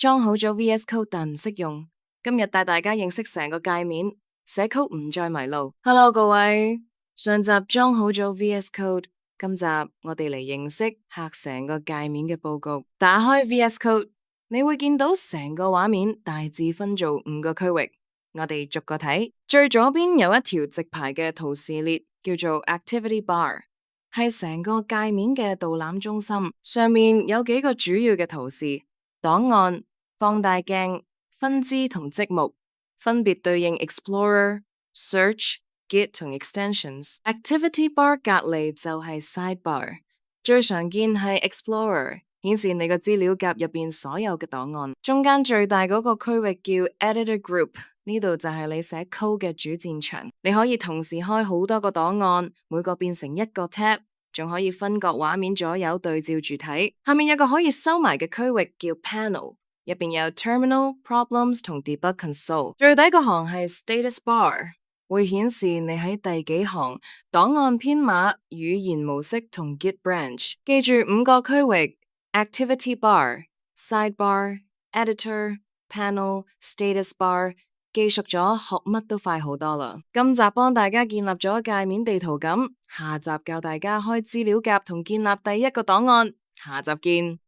裝好咗 VS Code 但唔識用，今日帶大家認識成個界面，寫 code 唔再迷路。Hello 各位，上集裝好咗 VS Code， 今集我哋嚟認識下成個界面嘅佈局。打開 VS Code， 你會見到成個畫面大致分做5個區域，我哋逐個睇。最左邊有一條直排嘅圖示列，叫做 Activity Bar， 係成個界面嘅導覽中心。上面有幾個主要嘅圖示，檔案、放大鏡、分支同積木，分別對應 Explorer、Search、Git 同 Extensions。Activity Bar 隔離就係 Sidebar， 最常見係 Explorer， 顯示你個資料夾入邊所有嘅檔案。中間最大嗰個區域叫 Editor Group， 呢度就係你寫 code 嘅主戰場。你可以同時開好多個檔案，每個變成一個 tab， 仲可以分割畫面左右對照住睇。下面有個可以收埋嘅區域叫 Panel， 入邊有 Terminal、Problems 同 Debug Console。最底個行係 Status Bar， 會顯示你喺第幾行、檔案編碼、語言模式同 Git Branch。記住5個區域 Activity Bar、Sidebar、Editor、Panel、Status Bar， 記熟咗學乜都快好多啦。今集幫大家建立咗界面地圖感，下集教大家開資料夾同建立第一個檔案。下集見。